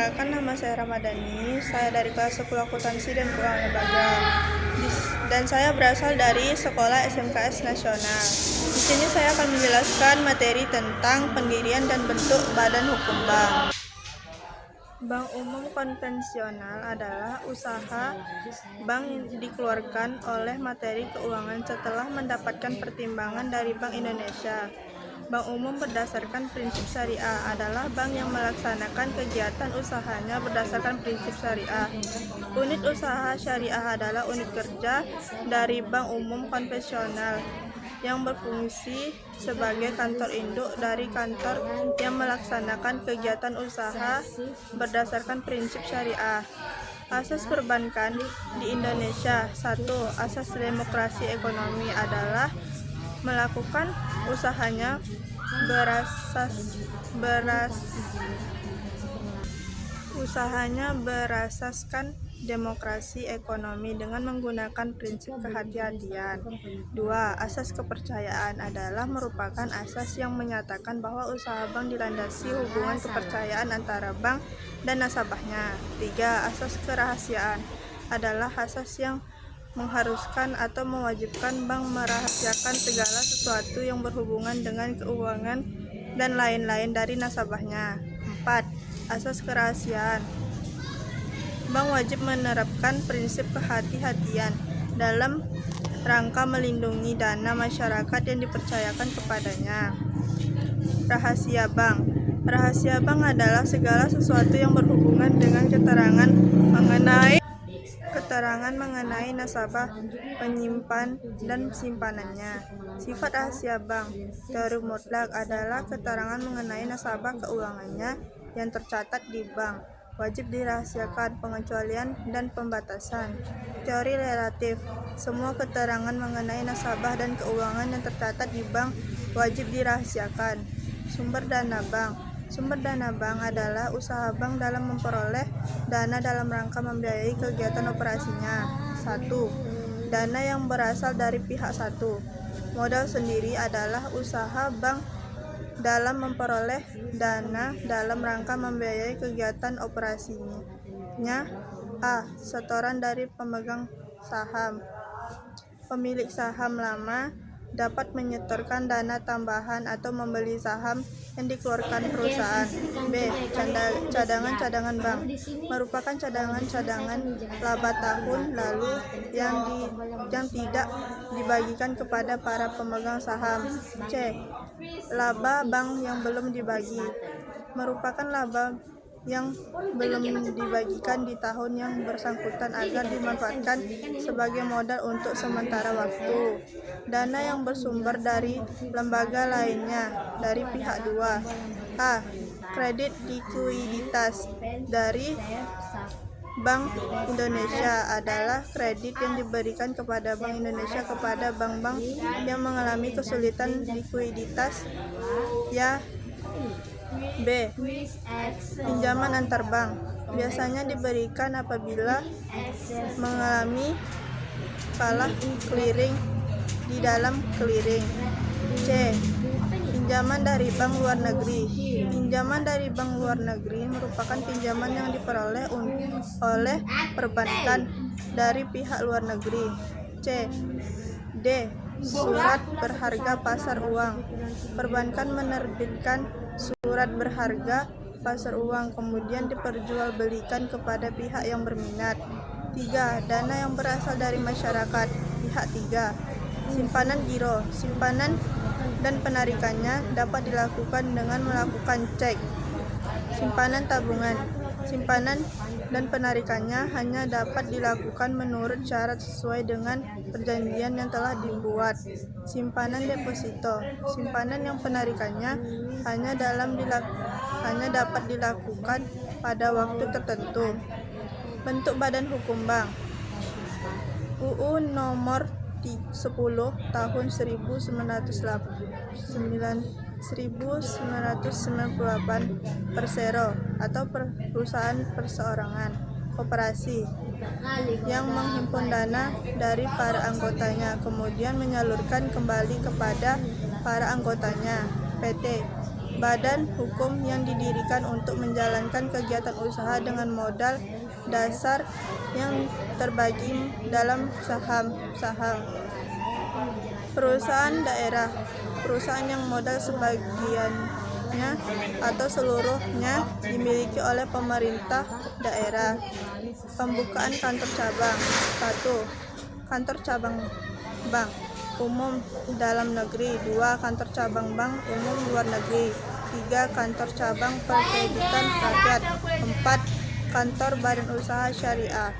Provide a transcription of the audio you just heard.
Perkenalkan, nama saya Ramadhani. Saya dari kelas 10 Akuntansi dan Keuangan Lembaga. Dan saya berasal dari Sekolah SMKS Nasional. Di sini saya akan menjelaskan materi tentang pendirian dan bentuk Badan Hukum Bank. Bank umum konvensional adalah usaha bank yang dikeluarkan oleh materi keuangan setelah mendapatkan pertimbangan dari Bank Indonesia. Bank umum berdasarkan prinsip syariah adalah bank yang melaksanakan kegiatan usahanya berdasarkan prinsip syariah. Unit usaha syariah adalah unit kerja dari bank umum konvensional yang berfungsi sebagai kantor induk dari kantor yang melaksanakan kegiatan usaha berdasarkan prinsip syariah. Asas perbankan di Indonesia. 1. Asas demokrasi ekonomi adalah melakukan usahanya berasaskan demokrasi ekonomi dengan menggunakan prinsip kehati-hatian. 2. Asas kepercayaan adalah merupakan asas yang menyatakan bahwa usaha bank dilandasi hubungan kepercayaan antara bank dan nasabahnya. 3. Asas kerahasiaan adalah asas yang mengharuskan atau mewajibkan bank merahasiakan segala sesuatu yang berhubungan dengan keuangan dan lain-lain dari nasabahnya. 4. Asas kerahasiaan. Bank wajib menerapkan prinsip kehati-hatian dalam rangka melindungi dana masyarakat yang dipercayakan kepadanya. Rahasia bank. Rahasia bank adalah segala sesuatu yang berhubungan dengan keterangan mengenai nasabah, penyimpan, dan simpanannya. Sifat rahasia bank. Teori mutlak adalah keterangan mengenai nasabah keuangannya yang tercatat di bank wajib dirahasiakan, pengecualian dan pembatasan. Teori relatif. Semua keterangan mengenai nasabah dan keuangan yang tercatat di bank wajib dirahasiakan. Sumber dana bank. Sumber dana bank adalah usaha bank dalam memperoleh dana dalam rangka membiayai kegiatan operasinya. 1. Dana yang berasal dari pihak 1. Modal sendiri adalah usaha bank dalam memperoleh dana dalam rangka membiayai kegiatan operasinya. A. Setoran dari pemegang saham. Pemilik saham lama dapat menyetorkan dana tambahan atau membeli saham yang dikeluarkan perusahaan. B. Cadangan bank merupakan cadangan laba tahun lalu yang tidak dibagikan kepada para pemegang saham. C. Laba bank yang belum dibagi merupakan laba yang belum dibagikan di tahun yang bersangkutan agar dimanfaatkan sebagai modal untuk sementara waktu. Dana yang bersumber dari lembaga lainnya dari pihak 2. A. Kredit likuiditas dari Bank Indonesia adalah kredit yang diberikan kepada Bank Indonesia kepada bank-bank yang mengalami kesulitan likuiditas. Ya. B. Pinjaman antar bank biasanya diberikan apabila mengalami kalah clearing di dalam clearing. C. Pinjaman dari bank luar negeri. Pinjaman dari bank luar negeri merupakan pinjaman yang diperoleh oleh perbankan dari pihak luar negeri. C. D. Surat berharga pasar uang. Perbankan menerbitkan surat berharga pasar uang kemudian diperjualbelikan kepada pihak yang berminat. 3. Dana yang berasal dari masyarakat. Pihak 3. Simpanan giro. Simpanan dan penarikannya dapat dilakukan dengan melakukan cek. Simpanan tabungan. Simpanan dan penarikannya hanya dapat dilakukan menurut syarat sesuai dengan perjanjian yang telah dibuat. Simpanan deposito. Simpanan yang penarikannya hanya dapat dilakukan pada waktu tertentu. Bentuk Badan Hukum Bank. UU Nomor 10 Tahun 1998 Persero atau perusahaan perseorangan koperasi yang menghimpun dana dari para anggotanya kemudian menyalurkan kembali kepada para anggotanya. PT badan hukum yang didirikan untuk menjalankan kegiatan usaha dengan modal dasar yang terbagi dalam saham. Perusahaan daerah, perusahaan yang modal sebagiannya atau seluruhnya dimiliki oleh pemerintah daerah. Pembukaan kantor cabang. 1. Kantor cabang bank umum dalam negeri. 2. Kantor cabang bank umum luar negeri. 3. Kantor cabang perkreditan rakyat. 4. Kantor badan usaha syariah.